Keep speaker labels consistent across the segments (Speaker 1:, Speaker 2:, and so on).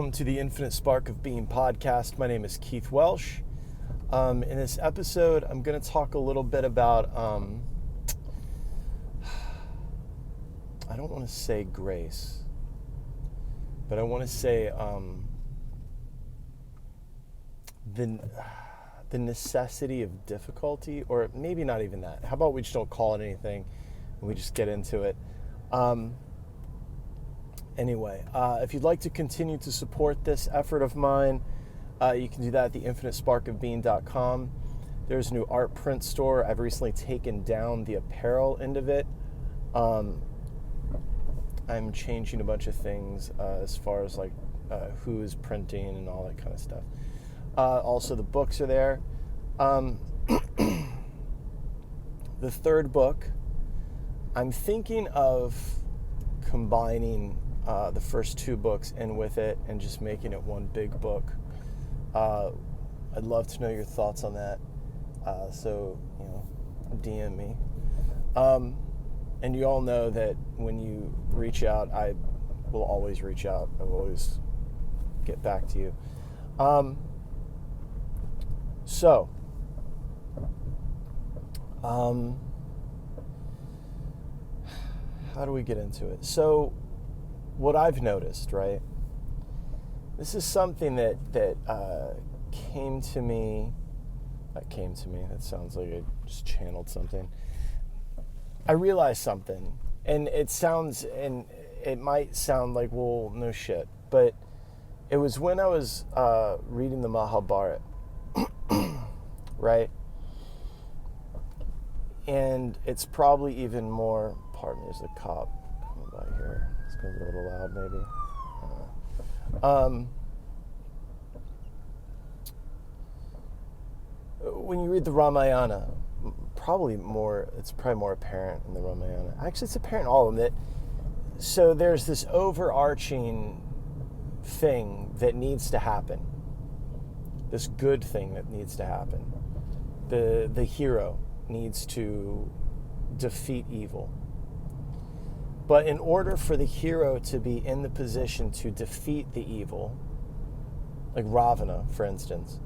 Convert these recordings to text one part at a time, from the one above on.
Speaker 1: welcome to the Infinite Spark of Being podcast. My name is Keith Welsh. In this episode, I'm going to talk a little bit about, I don't want to say grace, but I want to say the necessity of difficulty, or maybe not even that. How about we just don't call it anything and we just get into it. Anyway, if you'd like to continue to support this effort of mine, you can do that at theinfinitesparkofbeing.com. There's a new art print store. I've recently taken down the apparel end of it. I'm changing a bunch of things as far as like who is printing and all that kind of stuff. Also, the books are there. The third book, I'm thinking of combining the first two books in with it and just making it one big book. I'd love to know your thoughts on that. So, DM me. And you all know that when you reach out, I will always reach out. I will always get back to you. How do we get into it? So, what I've noticed, right? This is something that came to me. That sounds like I just channeled something. I realized something, and it might sound like, well, no shit, but it was when I was reading the Mahabharata, right? And it's probably even more. Pardon me, there's a cop coming by here. It's going to be a little loud, maybe. When you read the Ramayana, it's probably more apparent in the Ramayana. Actually, it's apparent in all of them. So there's this overarching thing that needs to happen. This good thing that needs to happen. The hero needs to defeat evil. But in order for the hero to be in the position to defeat the evil, like Ravana, for instance,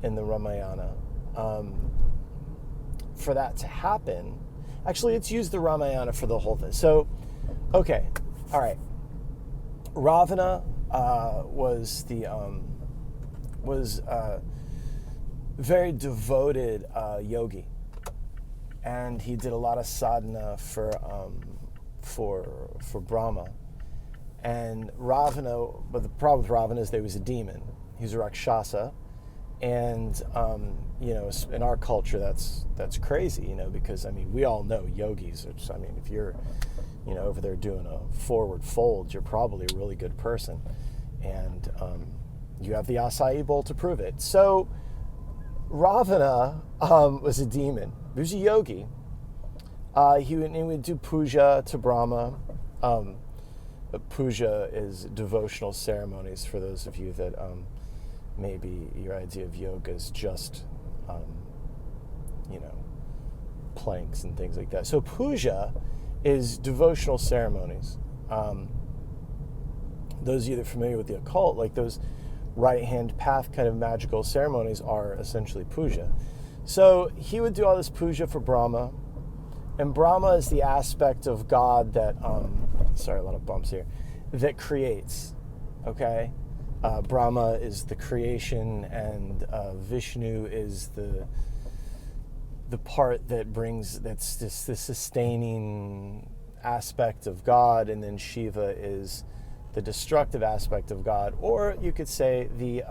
Speaker 1: in the Ramayana, for that to happen, actually, let's use the Ramayana for the whole thing. So, okay, all right. Ravana was very devoted yogi, and he did a lot of sadhana for Brahma. And Ravana, but the problem with Ravana is that he was a demon. He was a Rakshasa. And, in our culture, that's crazy, because, we all know yogis. If you're, over there doing a forward fold, you're probably a really good person. And you have the acai bowl to prove it. So Ravana was a demon. He was a yogi. He would do puja to Brahma. Puja is devotional ceremonies for those of you that maybe your idea of yoga is just, planks and things like that. So puja is devotional ceremonies. Those of you that are familiar with the occult, like those right-hand path kind of magical ceremonies are essentially puja. So he would do all this puja for Brahma. And Brahma is the aspect of God that, sorry, a lot of bumps here, that creates, okay? Brahma is the creation, and Vishnu is the part that's just the sustaining aspect of God, and then Shiva is the destructive aspect of God, or you could say the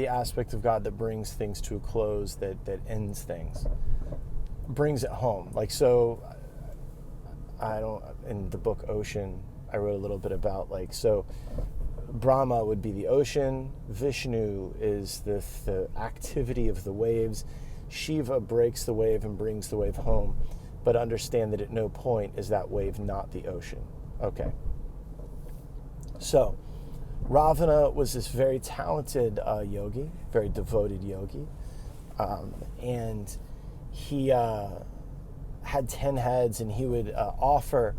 Speaker 1: aspect of God that brings things to a close, that ends things. Brings it home. In the book Ocean, I wrote a little bit about, Brahma would be the ocean, Vishnu is the activity of the waves, Shiva breaks the wave and brings the wave home, but understand that at no point is that wave not the ocean. Okay. So, Ravana was this very talented yogi, very devoted yogi, and he had 10 heads, and he would offer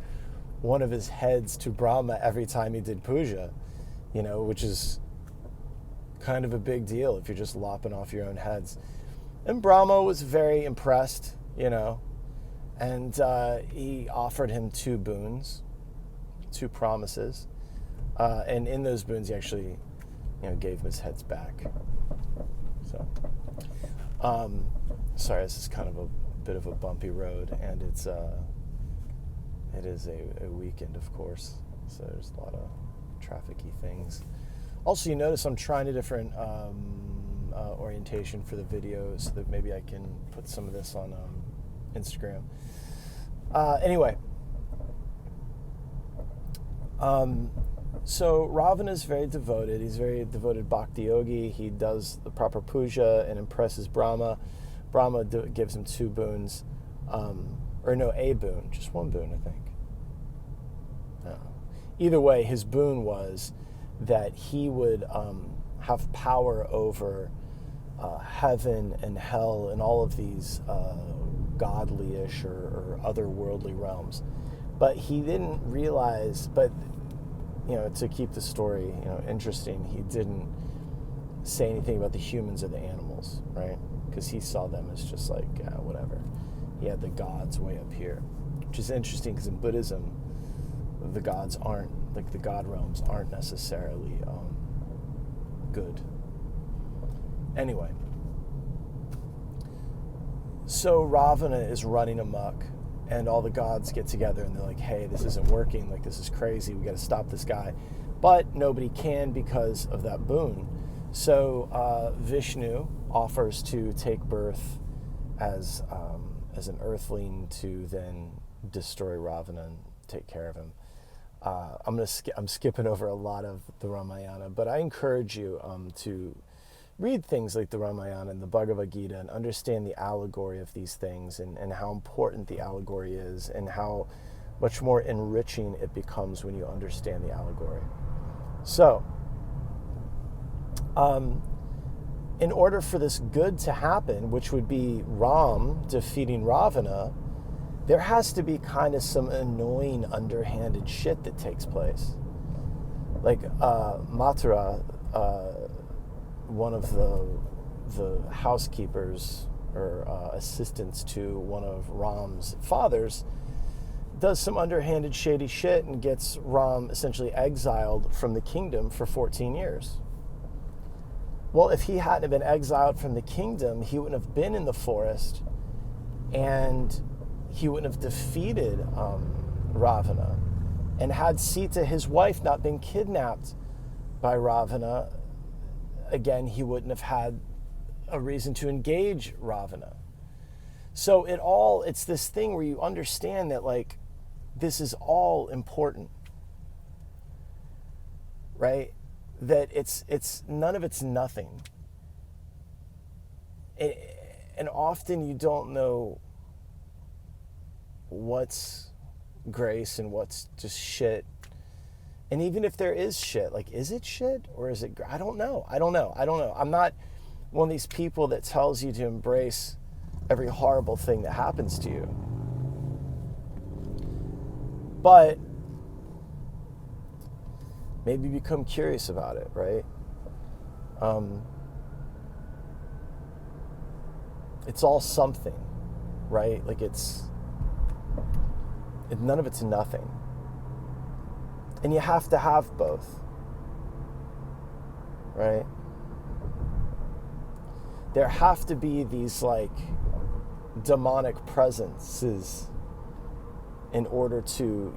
Speaker 1: one of his heads to Brahma every time he did puja. which is kind of a big deal if you're just lopping off your own heads. And Brahma was very impressed, and he offered him 2 boons, 2 promises. And in those boons, he actually, gave him his heads back. So, sorry, this is kind of a bit of a bumpy road, and it is a weekend, of course, so there's a lot of trafficy things. Also, you notice I'm trying a different orientation for the video so that maybe I can put some of this on Instagram. Anyway, so Ravana is very devoted. He's very devoted bhakti yogi. He does the proper puja and impresses Brahma. Brahma gives him 2 boons, a boon, just 1 boon, I think. Either way, his boon was that he would have power over heaven and hell and all of these godly-ish or otherworldly realms. But he didn't realize, to keep the story interesting, he didn't say anything about the humans or the animals, right? Because he saw them as just like, whatever. He had the gods way up here, which is interesting because in Buddhism, the gods aren't, like the god realms aren't necessarily good. Anyway, so Ravana is running amok, and all the gods get together and they're like, hey, this isn't working, like this is crazy, we got to stop this guy. But nobody can because of that boon. So Vishnu offers to take birth as an earthling to then destroy Ravana and take care of him. I'm skipping over a lot of the Ramayana, but I encourage you to read things like the Ramayana and the Bhagavad Gita and understand the allegory of these things and how important the allegory is and how much more enriching it becomes when you understand the allegory. So, in order for this good to happen, which would be Ram defeating Ravana, there has to be kind of some annoying underhanded shit that takes place. Like Mathura, one of the housekeepers or assistants to one of Ram's fathers, does some underhanded shady shit and gets Ram essentially exiled from the kingdom for 14 years. Well, if he hadn't been exiled from the kingdom, he wouldn't have been in the forest and he wouldn't have defeated Ravana. And had Sita, his wife, not been kidnapped by Ravana, again, he wouldn't have had a reason to engage Ravana. So it's this thing where you understand that, like, this is all important, right? That it's none of it's nothing. And often you don't know what's grace and what's just shit. And even if there is shit, like, is it shit or is it, I don't know. I'm not one of these people that tells you to embrace every horrible thing that happens to you. But maybe become curious about it, right? It's all something, right? Like none of it's nothing. And you have to have both, right? There have to be these, like, demonic presences in order to,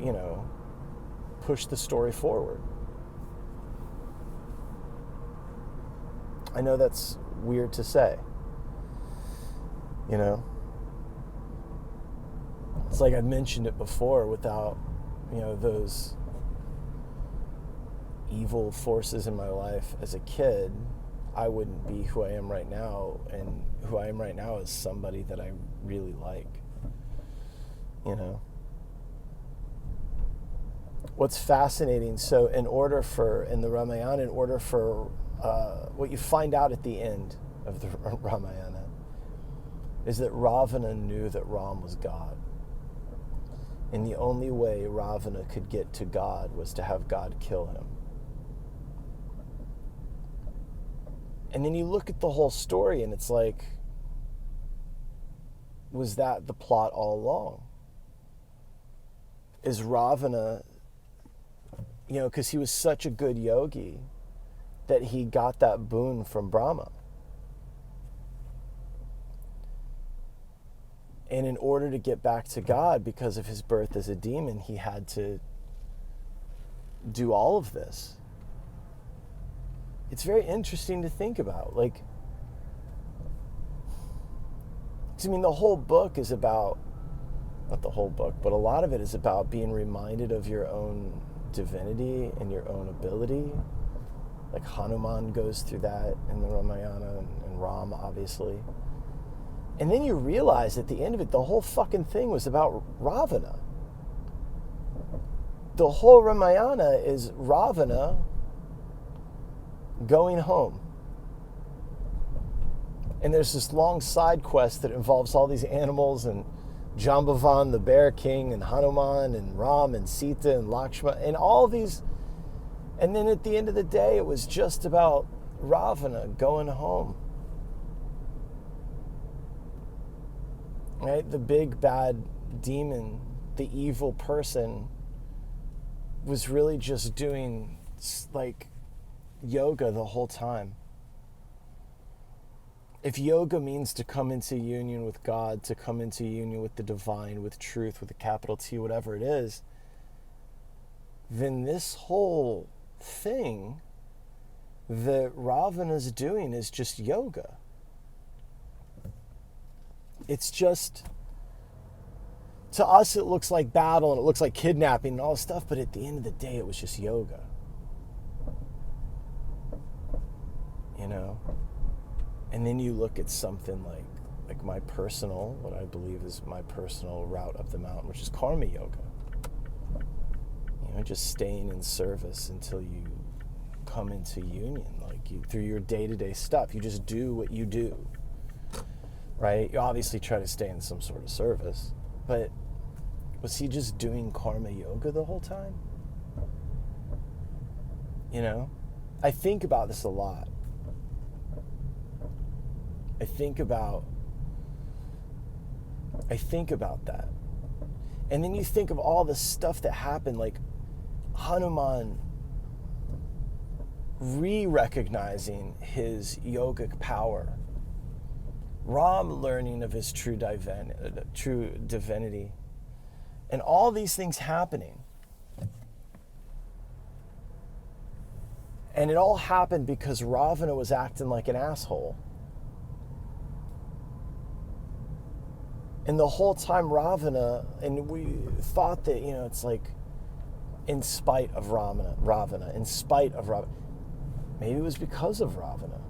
Speaker 1: push the story forward. I know that's weird to say, It's like I've mentioned it before, without, those evil forces in my life as a kid, I wouldn't be who I am right now, and who I am right now is somebody that I really like, What's fascinating, so in the Ramayana, what you find out at the end of the Ramayana is that Ravana knew that Ram was God. And the only way Ravana could get to God was to have God kill him. And then you look at the whole story and it's like, was that the plot all along? Is Ravana, because he was such a good yogi that he got that boon from Brahma. And in order to get back to God, because of his birth as a demon, he had to do all of this. It's very interesting to think about. The whole book is about, not the whole book, but a lot of it is about being reminded of your own divinity and your own ability. Like Hanuman goes through that in the Ramayana, and Ram, obviously. And then you realize at the end of it, the whole fucking thing was about Ravana. The whole Ramayana is Ravana going home. And there's this long side quest that involves all these animals and Jambavan, the Bear King, and Hanuman, and Ram, and Sita, and Lakshmana, and all these. And then at the end of the day, it was just about Ravana going home. Right? The big bad demon, the evil person, was really just doing yoga the whole time. If yoga means to come into union with God, to come into union with the divine, with truth, with a capital T, whatever it is, then this whole thing that Ravana's doing is just yoga. It's just, to us it looks like battle and it looks like kidnapping and all this stuff, but at the end of the day it was just yoga. And then you look at something like my personal, what I believe is my personal route up the mountain, which is karma yoga. Just staying in service until you come into union, through your day-to-day stuff. You just do what you do, right? You obviously try to stay in some sort of service, but was he just doing karma yoga the whole time? I think about this a lot. I think about that. And then you think of all the stuff that happened, like Hanuman re-recognizing his yogic power, Ram learning of his true divinity, and all these things happening. And it all happened because Ravana was acting like an asshole. And the whole time Ravana, and we thought that, it's like in spite of Ravana, in spite of Ravana. Maybe it was because of Ravana.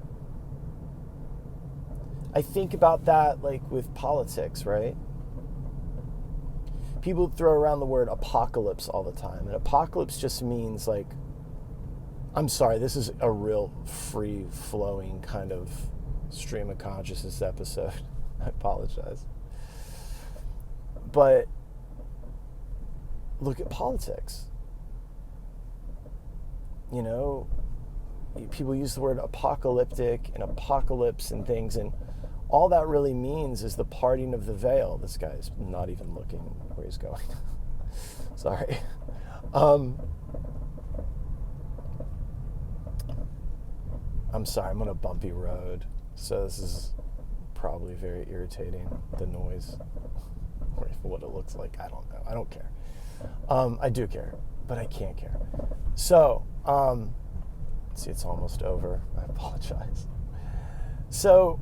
Speaker 1: I think about that with politics, right? People throw around the word apocalypse all the time. And apocalypse just means I'm sorry, this is a real free-flowing kind of stream of consciousness episode. I apologize. But look at politics. People use the word apocalyptic and apocalypse and things, and all that really means is the parting of the veil. This guy's not even looking where he's going. Sorry. I'm sorry, I'm on a bumpy road, so this is probably very irritating, the noise. Or what it looks like, I don't know. I don't care. I do care, but I can't care. So, see, it's almost over. I apologize. So,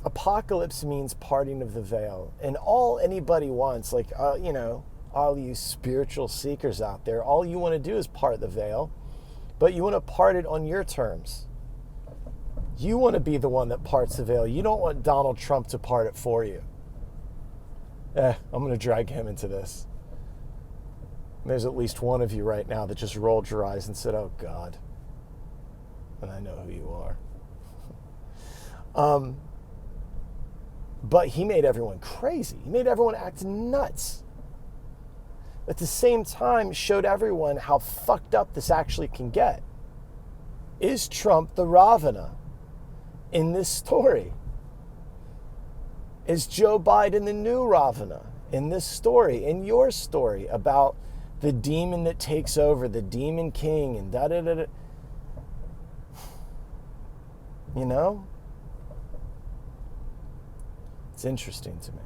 Speaker 1: apocalypse means parting of the veil. And all anybody wants, all you spiritual seekers out there, all you want to do is part the veil, but you want to part it on your terms. You want to be the one that parts the veil. You don't want Donald Trump to part it for you. I'm going to drag him into this. There's at least one of you right now that just rolled your eyes and said, oh, God. And I know who you are. But he made everyone crazy. He made everyone act nuts. At the same time, showed everyone how fucked up this actually can get. Is Trump the Ravana? in this story? Is Joe Biden the new Ravana in this story, in your story about the demon that takes over, the demon king, and da-da-da-da? You know? It's interesting to me.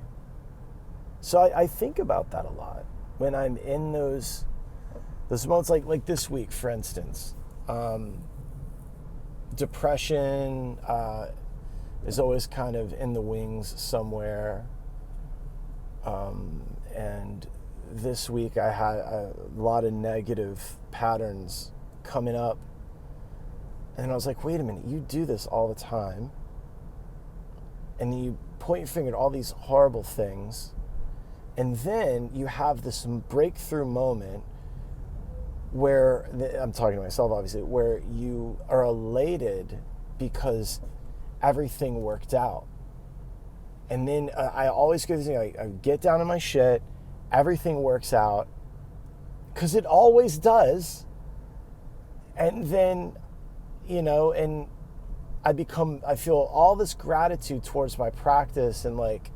Speaker 1: So I think about that a lot when I'm in those moments, like this week, for instance. Depression is always kind of in the wings somewhere. And this week I had a lot of negative patterns coming up. And I was like, wait a minute, you do this all the time. And you point your finger at all these horrible things. And then you have this breakthrough moment where, I'm talking to myself obviously, where you are elated because everything worked out. And then I always go this thing, I get down on my shit, everything works out, because it always does. And then, and I feel all this gratitude towards my practice and like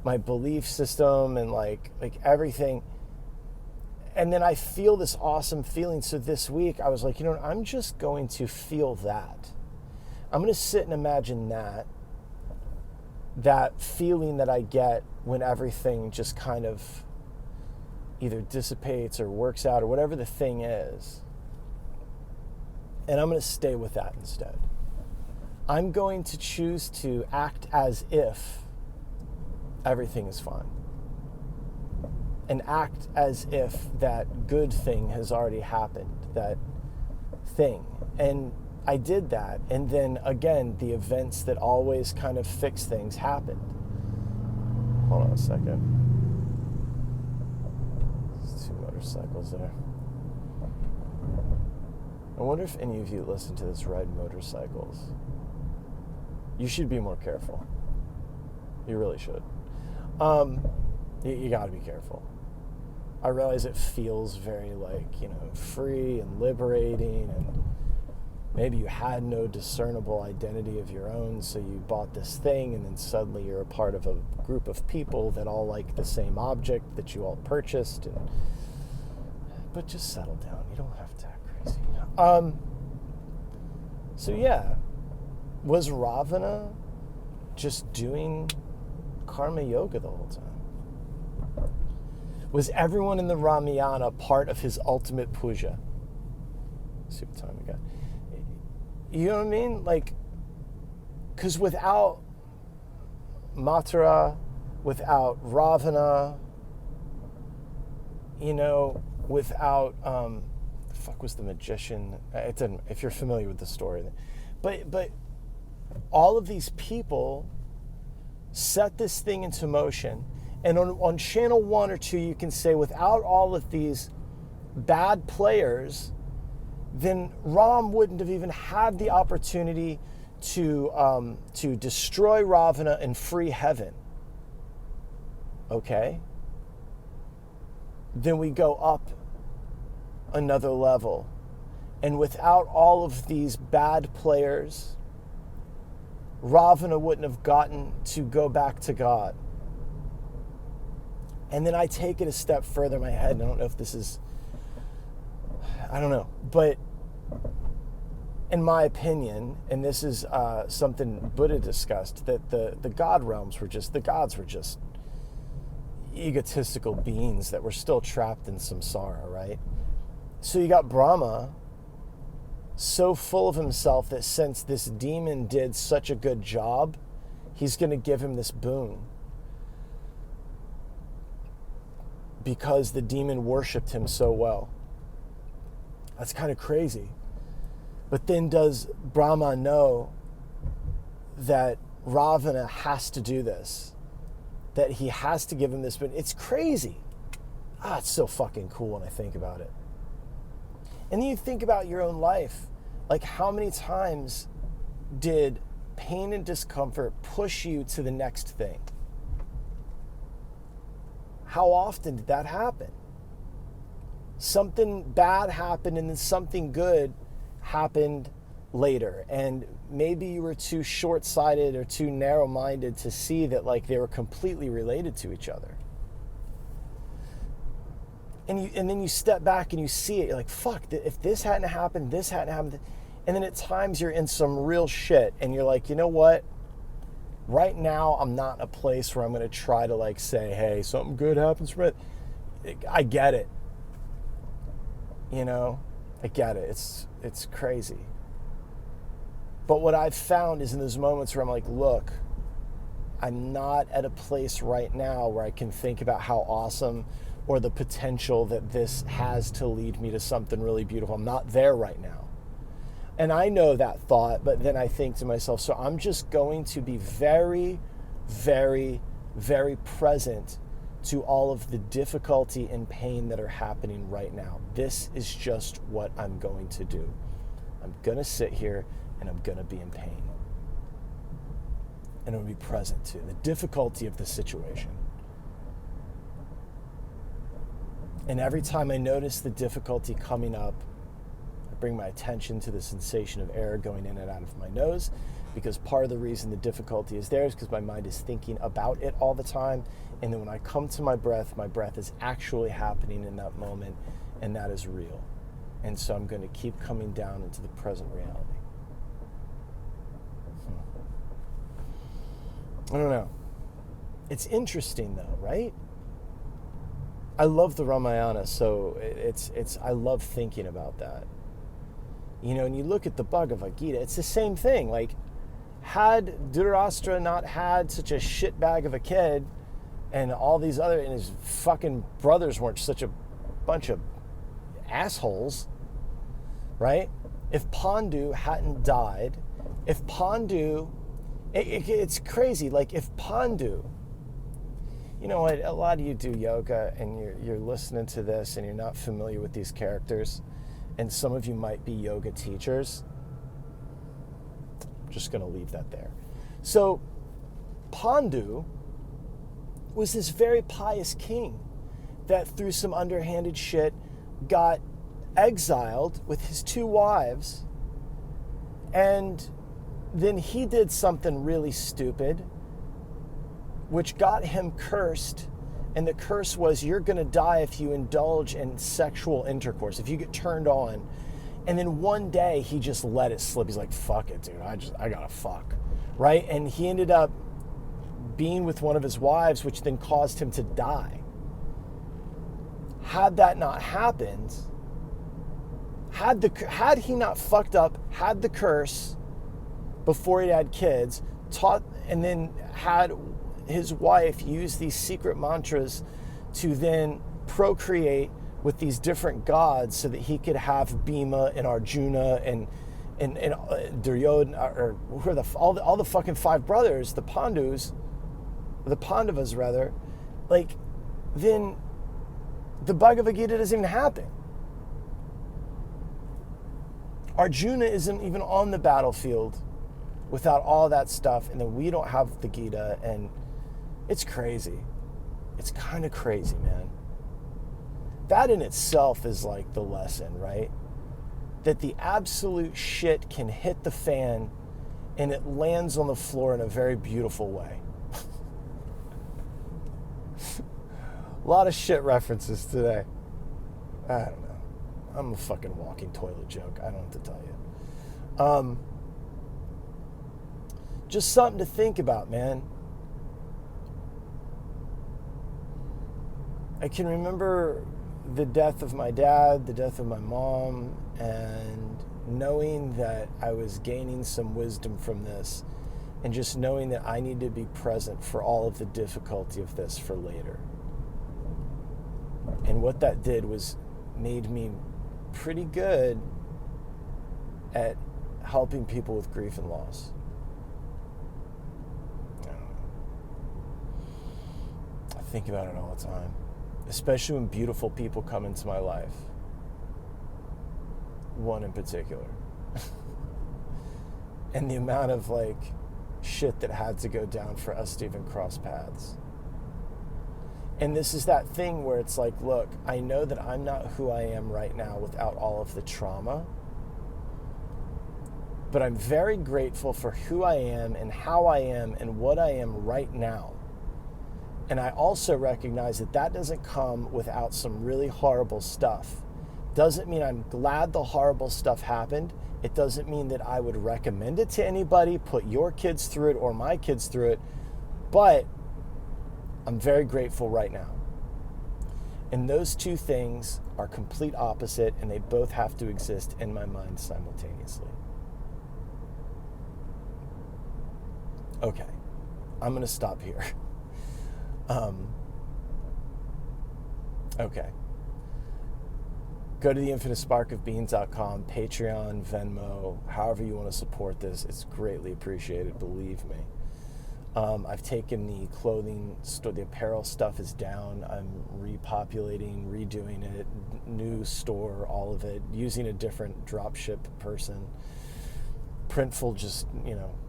Speaker 1: my belief system and like everything. And then I feel this awesome feeling. So this week I was like, I'm just going to feel that. I'm going to sit and imagine that feeling that I get when everything just kind of either dissipates or works out or whatever the thing is. And I'm going to stay with that instead. I'm going to choose to act as if everything is fine. And act as if that good thing has already happened, that thing. And I did that. And then again, the events that always kind of fix things happened. Hold on a second. There's 2 motorcycles there. I wonder if any of you listen to this ride motorcycles. You should be more careful. You really should. You got to be careful. I realize it feels very free and liberating, and maybe you had no discernible identity of your own, so you bought this thing, and then suddenly you're a part of a group of people that all like the same object that you all purchased. But just settle down. You don't have to act crazy. So yeah, was Ravana just doing karma yoga the whole time? Was everyone in the Ramayana part of his ultimate puja? Let's see what time we got. You know what I mean? Because without Mathura, without Ravana, without the fuck was the magician? It didn't. If you're familiar with the story, but all of these people set this thing into motion. And on channel 1 or 2, you can say, without all of these bad players, then Ram wouldn't have even had the opportunity to destroy Ravana and free heaven. Okay? Then we go up another level. And without all of these bad players, Ravana wouldn't have gotten to go back to God. And then I take it a step further in my head, and I don't know if this is, I don't know, but in my opinion, and this is something Buddha discussed, that the God realms were just, the gods were just egotistical beings that were still trapped in samsara, right? So you got Brahma, so full of himself that since this demon did such a good job, he's going to give him this boon. Because the demon worshipped him so well. That's kind of crazy. But then does Brahma know that Ravana has to do this? That he has to give him this boon? It's crazy. It's so fucking cool when I think about it. And then you think about your own life. Like, how many times did pain and discomfort push you to the next thing? How often did that happen? Something bad happened and then something good happened later, and maybe you were too short-sighted or too narrow-minded to see that like they were completely related to each other. And then you step back and you see it, you're like, fuck, if this hadn't happened, this hadn't happened. And then at times you're in some real shit and you're like, you know what? Right now I'm not in a place where I'm going to try to like say, hey, something good happens from it. I get it. You know, I get it. It's crazy. But what I've found is in those moments where I'm like, look, I'm not at a place right now where I can think about how awesome or the potential that this has to lead me to something really beautiful. I'm not there right now. And I know that thought, but then I think to myself, so I'm just going to be very, very, very present to all of the difficulty and pain that are happening right now. This is just what I'm going to do. I'm going to sit here and I'm going to be in pain. And I'm going to be present to the difficulty of the situation. And every time I notice the difficulty coming up, I bring my attention to the sensation of air going in and out of my nose, because part of the reason the difficulty is there is because my mind is thinking about it all the time. And then when I come to my breath is actually happening in that moment, and that is real. And so I'm going to keep coming down into the present reality. I don't know. It's interesting though, right? I love the Ramayana, so I love thinking about that. You know, and you look at the Bhagavad Gita, it's the same thing. Like, had Dhritarashtra not had such a shitbag of a kid, and all these other, and his fucking brothers weren't such a bunch of assholes, right? If Pandu hadn't died, if Pandu, it's crazy. Like, if Pandu, you know what, a lot of you do yoga and you're listening to this and you're not familiar with these characters, and some of you might be yoga teachers. I'm just going to leave that there. So Pandu was this very pious king that through some underhanded shit got exiled with his 2 wives, and then he did something really stupid which got him cursed, and the curse was you're going to die if you indulge in sexual intercourse, if you get turned on. And then one day he just let it slip. He's like, fuck it, dude, I gotta fuck, right? And he ended up being with one of his wives, which then caused him to die. Had that not happened, had he not fucked up, had the curse before he had kids, and then had his wife use these secret mantras to then procreate with these different gods so that he could have Bhima and Arjuna and Duryodhana, or who are all the fucking 5 brothers, the Pandavas rather, like, then the Bhagavad Gita doesn't even happen. Arjuna isn't even on the battlefield without all that stuff, and then we don't have the Gita, and it's crazy. It's kind of crazy, man. That in itself is like the lesson, right? That the absolute shit can hit the fan and it lands on the floor in a very beautiful way. A lot of shit references today. I don't know. I'm a fucking walking toilet joke. I don't have to tell you. Just something to think about, man. I can remember the death of my dad, the death of my mom, and knowing that I was gaining some wisdom from this, and just knowing that I need to be present for all of the difficulty of this for later. And what that did was made me pretty good at helping people with grief and loss. I think about it all the time, especially when beautiful people come into my life. One in particular. And the amount of like shit that had to go down for us to even cross paths. And this is that thing where it's like, look, I know that I'm not who I am right now without all of the trauma. But I'm very grateful for who I am and how I am and what I am right now. And I also recognize that that doesn't come without some really horrible stuff. Doesn't mean I'm glad the horrible stuff happened. It doesn't mean that I would recommend it to anybody, put your kids through it or my kids through it. But I'm very grateful right now. And those two things are complete opposite, and they both have to exist in my mind simultaneously. Okay, I'm going to stop here. Okay. Go to theinfinitesparkofbeans.com, Patreon, Venmo, however you want to support this. It's greatly appreciated, believe me. I've taken the clothing store, the apparel stuff is down. I'm repopulating, redoing it, new store, all of it, using a different dropship person. Printful just,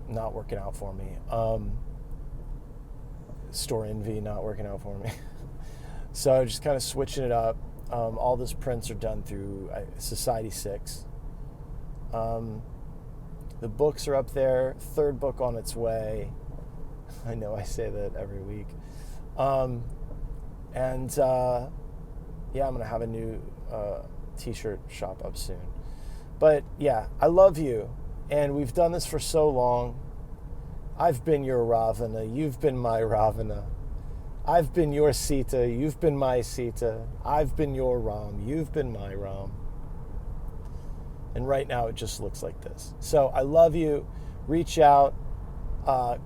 Speaker 1: not working out for me. Store Envy not working out for me. So just kind of switching it up. All those prints are done through Society 6. The books are up there. Third book on its way. I know I say that every week. I'm going to have a new t-shirt shop up soon. But yeah, I love you. And we've done this for so long. I've been your Ravana. You've been my Ravana. I've been your Sita. You've been my Sita. I've been your Ram. You've been my Ram. And right now it just looks like this. So I love you. Reach out.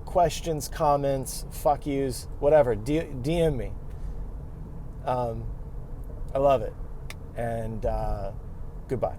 Speaker 1: Questions, comments, fuck yous, whatever. DM me. I love it. And goodbye.